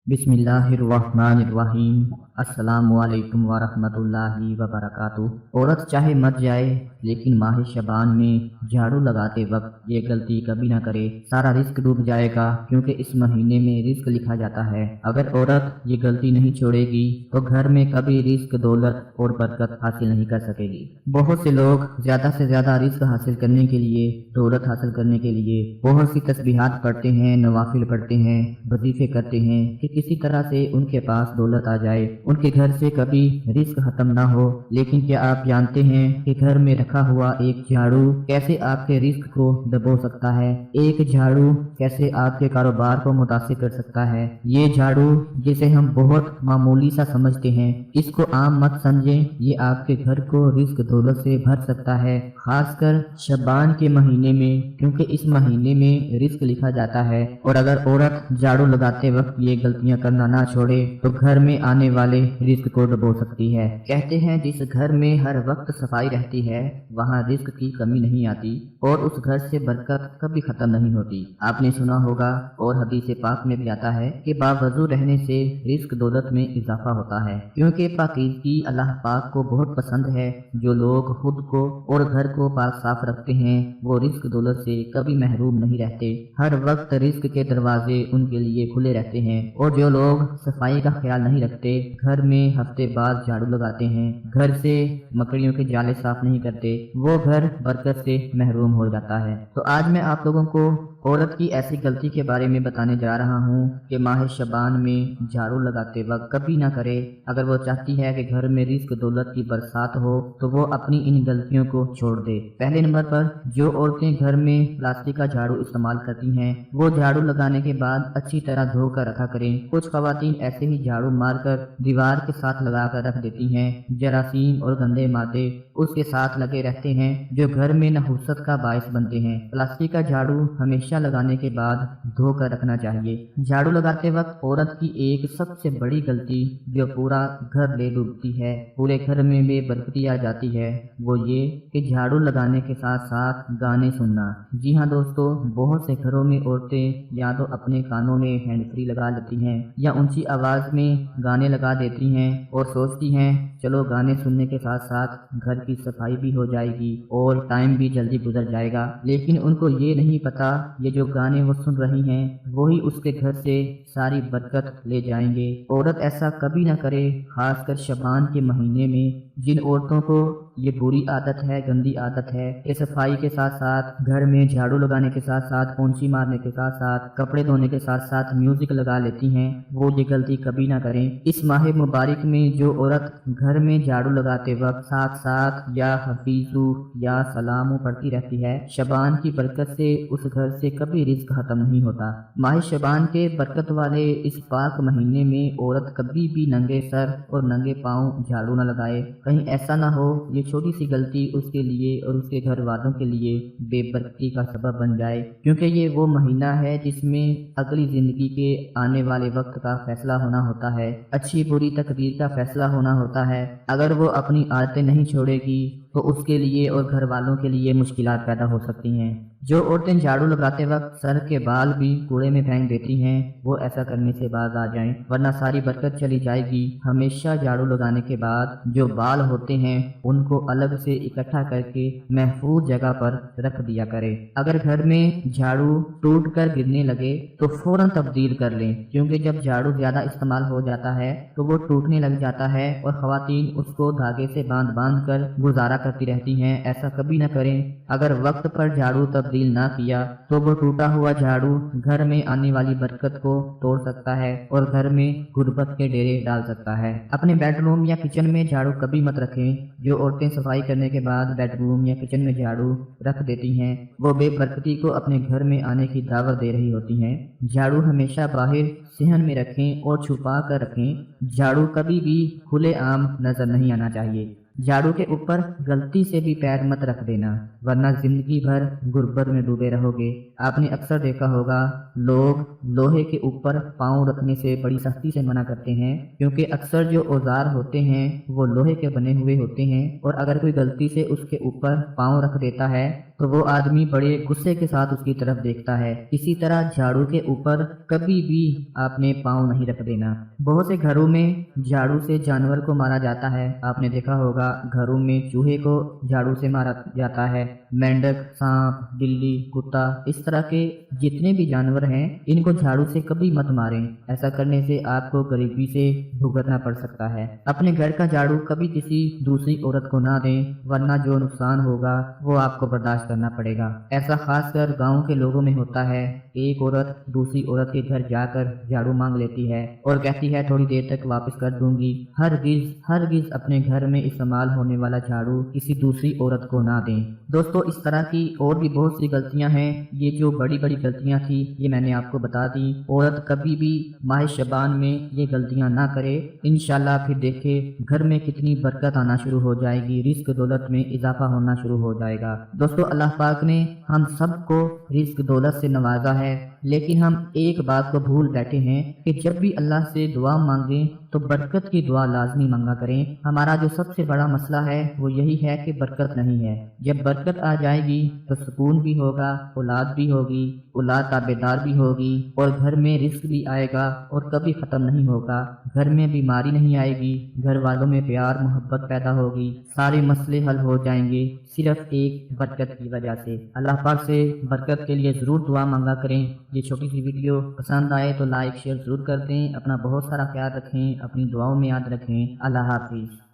बिस्मिल्लाहिर्रहमानिर्रहीम। अस्सलामुअलैकुम वरहमतुल्लाहि वबरकातुहू। औरत चाहे मर जाए लेकिन माह शबान में झाड़ू लगाते वक्त ये गलती कभी ना करे। सारा रिस्क डूब जाएगा क्योंकि इस महीने में रिस्क लिखा जाता है। अगर औरत ये गलती नहीं छोड़ेगी तो घर में कभी रिस्क, दौलत और बरकत हासिल नहीं कर सकेगी। बहुत से लोग ज्यादा से ज्यादा रिस्क हासिल करने के लिए, दौलत हासिल करने के लिए बहुत सी तस्बीहात पढ़ते हैं, नवाफिल पढ़ते हैं, वजीफे करते हैं कि किसी तरह से उनके पास दौलत आ जाए, उनके घर से कभी रिस्क खत्म ना हो। लेकिन क्या आप जानते हैं कि घर में रखा हुआ एक झाड़ू कैसे आपके रिस्क को दबो सकता है? एक झाड़ू कैसे आपके कारोबार को मुतासिर कर सकता है? ये झाड़ू जिसे हम बहुत मामूली सा समझते हैं, इसको आम मत समझें। ये आपके घर को रिस्क, दौलत से भर सकता है, खासकर शबान के महीने में, क्योंकि इस महीने में रिस्क लिखा जाता है। और अगर औरत झाड़ू लगाते वक्त ये गलतियां करना ना छोड़े तो घर में आने वाले रिस्क को डुबो सकती है। कहते हैं जिस घर में हर वक्त सफाई रहती है वहाँ रिस्क की कमी नहीं आती और उस घर से बरकत कभी खत्म नहीं होती। आपने सुना होगा और हदीस पाक में भी आता है कि बावजू रहने से रिस्क, दौलत में इजाफा होता है, क्योंकि पाकीज़गी अल्लाह पाक को बहुत पसंद है। जो लोग खुद को और घर को पाक साफ रखते हैं वो रिस्क, दौलत से कभी महरूम नहीं रहते। हर वक्त रिस्क के दरवाजे उनके लिए खुले रहते हैं। और जो लोग सफाई का ख्याल नहीं रखते, घर में हफ्ते बाद झाड़ू लगाते हैं, घर से मकड़ियों के जाले साफ नहीं करते, वो घर बरकत से महरूम हो जाता है। तो आज मैं आप लोगों को औरत की ऐसी गलती के बारे में बताने जा रहा हूँ कि माह शबान में झाड़ू लगाते वक्त कभी ना करे। अगर वो चाहती है कि घर में रिस्क, दौलत की बरसात हो तो वो अपनी इन गलतियों को छोड़ दे। पहले नंबर पर, जो औरतें घर में प्लास्टिक का झाड़ू इस्तेमाल करती हैं वो झाड़ू लगाने के बाद अच्छी तरह धो कर रखा करें। कुछ खवातीन ऐसे ही झाड़ू मारकर दीवार के साथ लगा कर रख देती हैं। जरासीम और गंदे मादे उसके साथ लगे रहते हैं जो घर में नहुसत का बायस बनते हैं। प्लास्टिक का झाड़ू हमेशा लगाने के बाद धो कर रखना चाहिए। झाड़ू लगाते वक्त औरत की एक सबसे बड़ी गलती जो पूरा घर ले डूबती है, पूरे घर में बेबरकती आ जाती है, वो ये कि झाड़ू लगाने के साथ साथ गाने सुनना। जी हाँ दोस्तों, बहुत से घरों में औरतें या तो अपने कानों में हैंड फ्री लगा लेती हैं या ऊंची आवाज में गाने लगा देती हैं और सोचती हैं चलो गाने सुनने के साथ साथ घर की सफाई भी हो जाएगी और टाइम भी जल्दी गुजर जाएगा। लेकिन उनको ये नहीं पता ये जो गाने वो सुन रही हैं वही उसके घर से सारी बरकत ले जाएंगे। औरत ऐसा कभी ना करे, खासकर शबान के महीने में। जिन औरतों को ये बुरी आदत है, गंदी आदत है कि सफाई के साथ साथ घर में झाड़ू लगाने के साथ साथ, पोंछी मारने के साथ साथ, कपड़े धोने के साथ साथ म्यूजिक लगा लेती हैं, वो ये गलती कभी ना करें। इस माह मुबारक में जो औरत घर में झाड़ू लगाते वक्त साथ साथ या हफीजू या सलामू पढ़ती रहती है, शबान की बरकत से उस घर से कभी रिस्क खत्म नहीं होता। माह शबान के बरकत वाले इस पाक महीने में औरत कभी भी नंगे सर और नंगे पाँव झाड़ू न लगाए। कहीं ऐसा ना हो ये छोटी सी गलती उसके लिए और उसके घर वालों के लिए बेबरकती का सबब बन जाए, क्योंकि ये वो महीना है जिसमें अगली जिंदगी के आने वाले वक्त का फैसला होना होता है, अच्छी बुरी तकदीर का फैसला होना होता है। अगर वो अपनी आदतें नहीं छोड़ेगी तो उसके लिए और घर वालों के लिए मुश्किलात पैदा हो सकती हैं। जो औरतें झाड़ू लगाते वक्त सर के बाल भी कूड़े में फेंक देती हैं वो ऐसा करने से बाज आ जाएं, वरना सारी बरकत चली जाएगी। हमेशा झाड़ू लगाने के बाद जो बाल होते हैं उनको अलग से इकट्ठा करके महफूज जगह पर रख दिया करें। अगर घर में झाड़ू टूट कर गिरने लगे तो फौरन तब्दील कर लें, क्योंकि जब झाड़ू ज्यादा इस्तेमाल हो जाता है तो वो टूटने लग जाता है और खवातीन उसको धागे से बांध बांध कर गुजारा करती रहती हैं। ऐसा कभी न करें। अगर वक्त पर झाड़ू तब्दील ना किया तो वो टूटा हुआ झाड़ू घर में आने वाली बरकत को तोड़ सकता है और घर में गुर्बत के डेरे डाल सकता है। अपने बेडरूम या किचन में झाड़ू कभी मत रखें। जो औरतें सफाई करने के बाद बेडरूम या किचन में झाड़ू रख देती हैं वो बेबरकती को अपने घर में आने की दावत दे रही होती हैं। झाड़ू हमेशा बाहर सहन में रखें और छुपा कर रखें। झाड़ू कभी भी खुले आम नजर नहीं आना चाहिए। झाड़ू के ऊपर गलती से भी पैर मत रख देना, वरना जिंदगी भर गुर्बत में डूबे रहोगे। आपने अक्सर देखा होगा लोग लोहे के ऊपर पाँव रखने से बड़ी सख्ती से मना करते हैं, क्योंकि अक्सर जो औजार होते हैं वो लोहे के बने हुए होते हैं, और अगर कोई गलती से उसके ऊपर पाँव रख देता है तो वो आदमी बड़े गुस्से के साथ उसकी तरफ देखता है। इसी तरह झाड़ू के ऊपर कभी भी आपने पाँव नहीं रख देना। बहुत से घरों में झाड़ू से जानवर को मारा जाता है। आपने देखा होगा घरों में चूहे को झाड़ू से मारा जाता है। मेंढक, सांप, बिल्ली, कुत्ता, इस तरह के जितने भी जानवर हैं इनको झाड़ू से कभी मत मारें। ऐसा करने से आपको गरीबी से भुगतना पड़ सकता है। अपने घर का झाड़ू कभी किसी दूसरी औरत को ना दें, वरना जो नुकसान होगा वो आपको बर्दाश्त करना पड़ेगा। ऐसा खासकर गांव के लोगों में होता है। एक औरत दूसरी औरत के घर जाकर झाड़ू मांग लेती है और कहती है थोड़ी देर तक वापस कर दूंगी। हरगिज अपने घर में इस्तेमाल होने वाला झाड़ू किसी दूसरी औरत को ना दें। दोस्तों, इस तरह की और भी बहुत सी गलतियां हैं। ये जो बड़ी बड़ी गलतियां थी ये मैंने आपको बता दी। औरत कभी भी माह शबान में ये गलतियां ना करे। इंशाल्लाह फिर देखे घर में कितनी बरकत आना शुरू हो जाएगी, रिस्क दौलत में इजाफा होना शुरू हो जाएगा। दोस्तों, अल्लाह पाक ने हम सबको रिस्क दौलत से नवाजा है, लेकिन हम एक बात को भूल बैठे हैं कि जब भी अल्लाह से दुआ मांगें तो बरकत की दुआ लाजमी मांगा करें। हमारा जो सबसे बड़ा मसला है वो यही है कि बरकत नहीं है। जब बरकत आ जाएगी तो सुकून भी होगा, औलाद भी होगी, औलाद ताबेदार भी होगी, और घर में रिस्क भी आएगा और कभी ख़त्म नहीं होगा। घर में बीमारी नहीं आएगी, घर वालों में प्यार मोहब्बत पैदा होगी, सारे मसले हल हो जाएंगे सिर्फ एक बरकत की वजह से। अल्लाह पाक से बरकत के लिए ज़रूर दुआ मांगा करें। ये छोटी सी वीडियो पसंद आए तो लाइक शेयर ज़रूर कर दें। अपना बहुत सारा ख्याल रखें, अपनी दुआओं में याद रखें। अल्लाह हाफिज़।